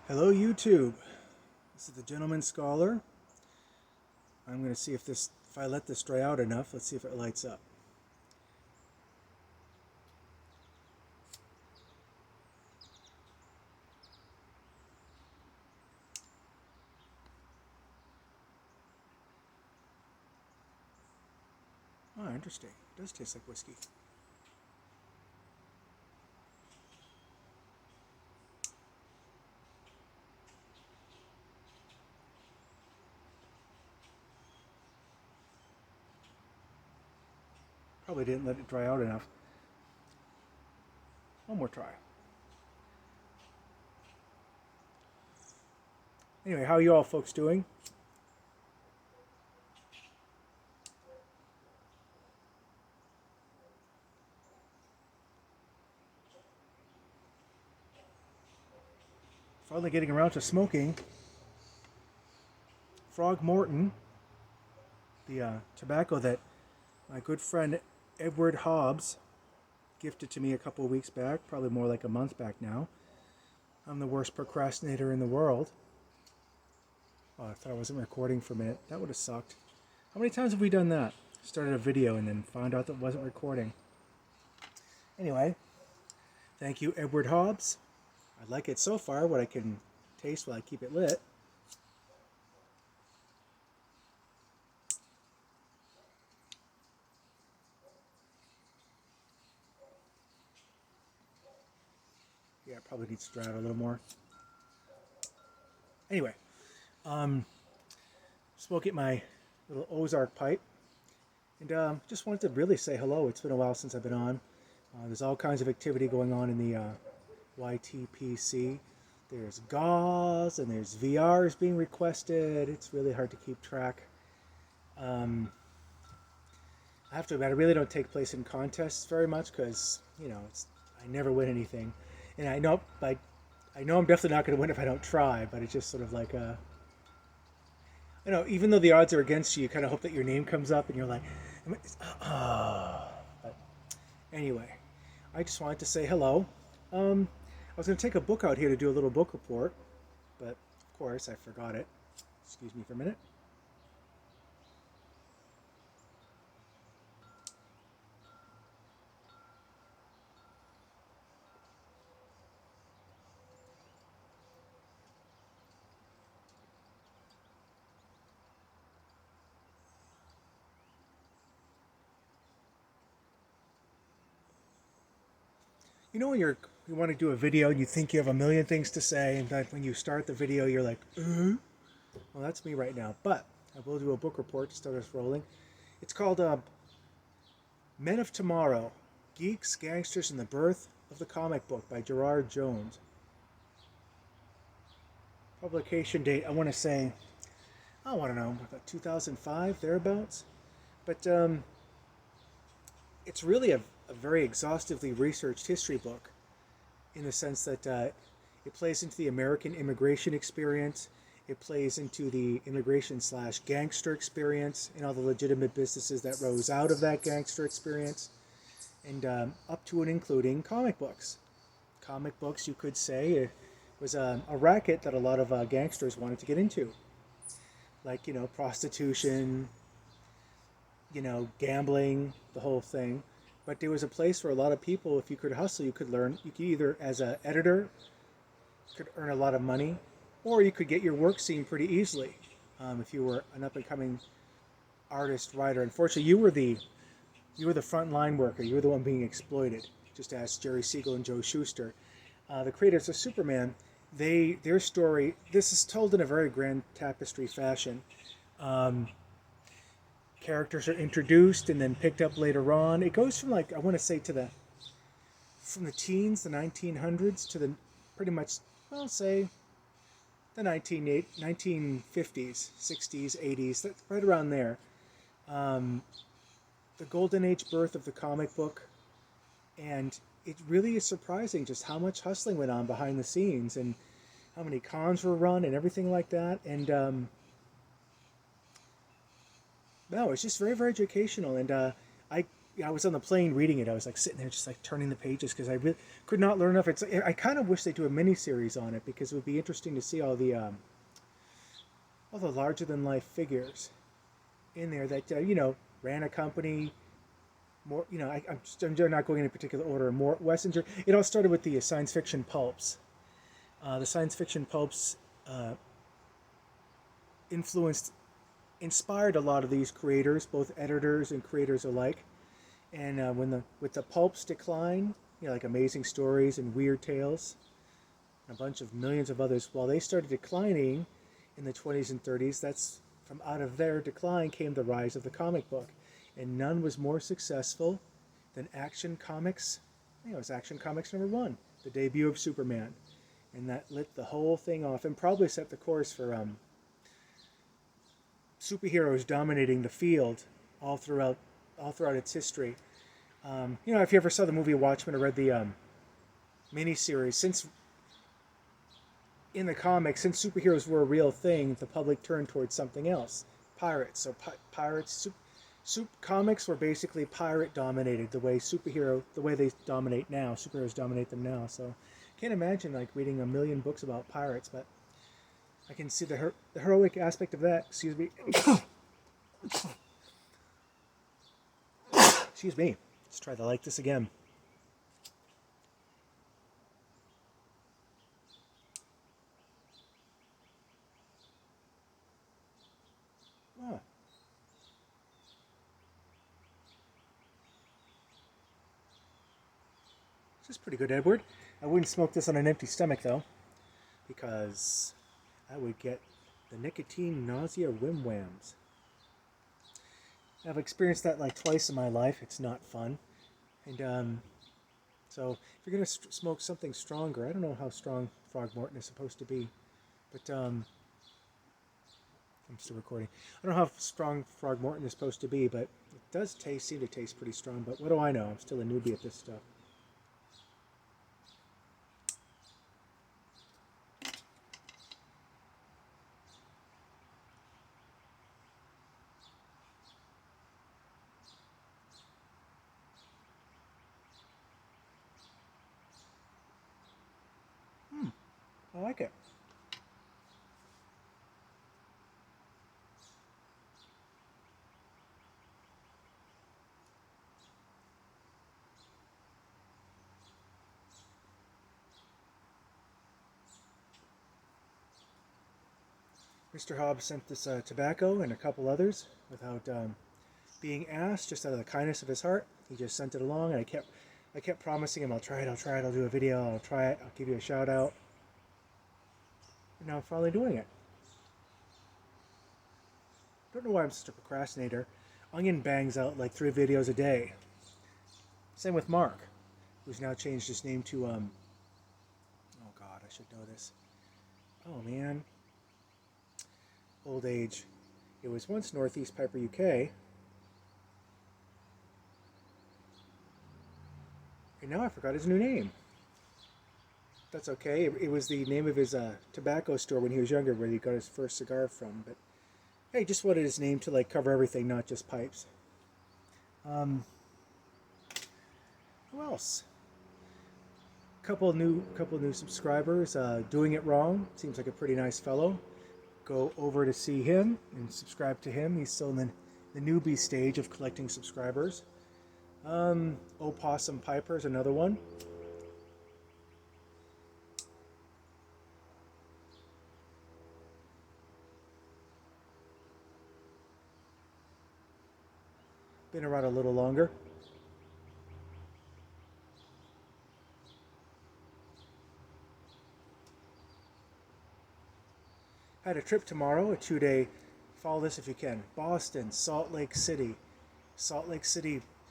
Hello YouTube. This is the Gentleman Scholar. I'm going to see if I let this dry out enough, let's see if it lights up. Oh, interesting. It does taste like whiskey. Probably didn't let it dry out enough. One more try. Anyway, how are you all folks doing? Finally getting around to smoking Frog Morton, the tobacco that my good friend Edward Hobbs gifted to me a couple of weeks back, probably more like a month back now. I'm the worst procrastinator in the world. Oh, I thought I wasn't recording for a minute. That would have sucked. How many times have we done that? Started a video and then found out that it wasn't recording. Anyway, thank you, Edward Hobbs. I like it so far, what I can taste while I keep it lit. Yeah, it probably needs to dry out a little more. Anyway, smoking my little Ozark pipe. And just wanted to really say hello. It's been a while since I've been on. There's all kinds of activity going on in the YTPC. There's gauze and there's VRs being requested. It's really hard to keep track. I have to admit, I really don't take place in contests very much because, I never win anything. And I know I'm definitely not going to win if I don't try, but it's just sort of like even though the odds are against you, you kind of hope that your name comes up and you're like, But anyway, I just wanted to say hello. I was going to take a book out here to do a little book report, but of course I forgot it. Excuse me for a minute. When you want to do a video and you think you have a million things to say, and then when you start the video, you're like, Well, that's me right now. But I will do a book report to start us rolling. It's called Men of Tomorrow: Geeks, Gangsters, and the Birth of the Comic Book by Gerard Jones. Publication date, I want to say, I don't know, about 2005, thereabouts. But it's really a very exhaustively researched history book in the sense that it plays into the American immigration experience. It plays into the immigration slash gangster experience and all the legitimate businesses that rose out of that gangster experience, and up to and including comic books. Comic books, you could say, was a racket that a lot of gangsters wanted to get into. Like, prostitution, gambling, the whole thing. But there was a place for a lot of people. If you could hustle, you could learn. You could either, as an editor, could earn a lot of money, or you could get your work seen pretty easily if you were an up-and-coming artist, writer. Unfortunately, you were the front line worker. You were the one being exploited. Just ask Jerry Siegel and Joe Shuster, the creators of Superman. Their story. This is told in a very grand tapestry fashion. Characters are introduced and then picked up later on. It goes from, I want to say, from the teens, the 1900s, to the pretty much, I'll say, the 1950s, 60s, 80s, right around there. The golden age birth of the comic book. And it really is surprising just how much hustling went on behind the scenes and how many cons were run and everything like that. And no, it's just very, very educational. And I yeah, I was on the plane reading it. I was like sitting there just like turning the pages because I really could not learn enough. I kind of wish they do a mini series on it because it would be interesting to see all the larger than life figures in there that ran a company. More, I'm not going in a particular order. More Wessinger. It all started with the science fiction pulps. The science fiction pulps uh, influenced, inspired a lot of these creators, both editors and creators alike. And with the pulps decline, like Amazing Stories and Weird Tales, and a bunch of millions of others, while they started declining in the 20s and 30s, that's from out of their decline came the rise of the comic book. And none was more successful than Action Comics. It was Action Comics #1, the debut of Superman. And that lit the whole thing off and probably set the course for superheroes dominating the field all throughout its history. If you ever saw the movie Watchmen or read the miniseries, since in the comics, since superheroes were a real thing, the public turned towards something else, pirates. So pirates, comics were basically pirate dominated the way they dominate now. Superheroes dominate them now. So can't imagine like reading a million books about pirates, but I can see the heroic aspect of that. Excuse me. Excuse me. Let's try to like this again. Oh. This is pretty good, Edward. I wouldn't smoke this on an empty stomach, though, because I would get the nicotine nausea wham-whams. I've experienced that like twice in my life. It's not fun. And so if you're going to smoke something stronger, I don't know how strong Frogmorton is supposed to be, but I'm still recording. I don't know how strong Frogmorton is supposed to be, but it does seem to taste pretty strong, but what do I know? I'm still a newbie at this stuff. I like it. Mr. Hobbs sent this tobacco and a couple others without being asked, just out of the kindness of his heart. He just sent it along, and I kept promising him, I'll try it, I'll do a video, I'll try it, I'll give you a shout out. And now I'm finally doing it. Don't know why I'm such a procrastinator. Onion bangs out like 3 videos a day. Same with Mark, who's now changed his name to oh god, I should know this. Oh man. Old age. It was once Northeast Piper UK. And now I forgot his new name. That's okay. It was the name of his tobacco store when he was younger, where he got his first cigar from. But hey, just wanted his name to like cover everything, not just pipes. Who else? Couple new subscribers. Doing It Wrong seems like a pretty nice fellow. Go over to see him and subscribe to him. He's still in the newbie stage of collecting subscribers. Opossum Piper is another one. Been around a little longer. Had a trip tomorrow, a 2-day, follow this if you can, Boston, Salt Lake City,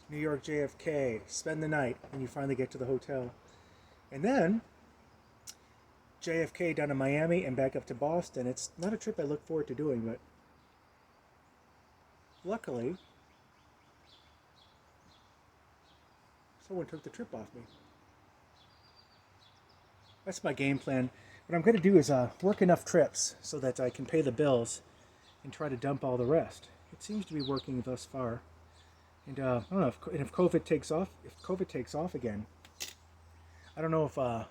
New York JFK, spend the night when you finally get to the hotel. And then JFK down to Miami and back up to Boston. It's not a trip I look forward to doing, but luckily, someone took the trip off me. That's my game plan. What I'm going to do is work enough trips so that I can pay the bills and try to dump all the rest. It seems to be working thus far. And I don't know if COVID takes off. If COVID takes off again, I don't know if I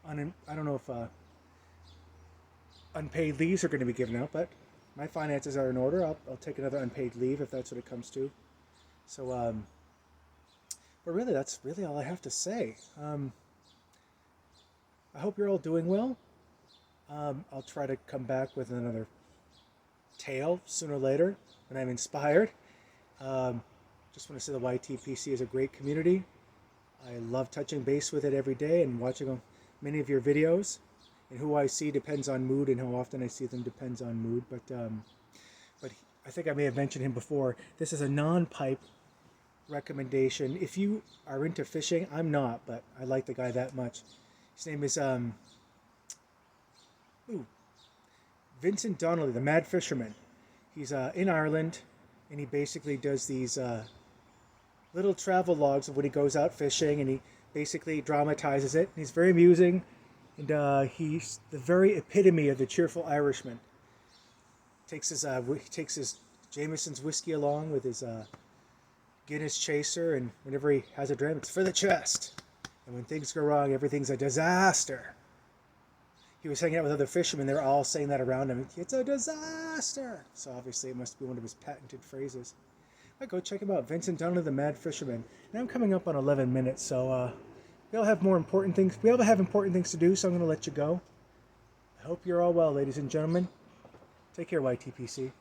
don't know if unpaid leaves are going to be given out. But my finances are in order. I'll take another unpaid leave if that's what it comes to. So, but really, that's really all I have to say. I hope you're all doing well. I'll try to come back with another tale sooner or later when I'm inspired. Just want to say the YTPC is a great community. I love touching base with it every day and watching many of your videos. And who I see depends on mood, and how often I see them depends on mood. But I think I may have mentioned him before. This is a non-pipe recommendation. If you are into fishing, I'm not, but I like the guy that much. His name is Vincent Donnelly, the Mad Fisherman. He's in Ireland, and he basically does these little travel logs of when he goes out fishing, and he basically dramatizes it. He's very amusing, and he's the very epitome of the cheerful Irishman. He takes his Jameson's whiskey along with his Guinness chaser, and whenever he has a dram, it's for the chest. And when things go wrong, everything's a disaster. He was hanging out with other fishermen. They were all saying that around him. It's a disaster. So obviously it must be one of his patented phrases. Go check him out. Vincent Donnelly, the Mad Fisherman. And I'm coming up on 11 minutes, so we all have more important things. We all have important things to do, so I'm going to let you go. I hope you're all well, ladies and gentlemen. Take care, YTPC.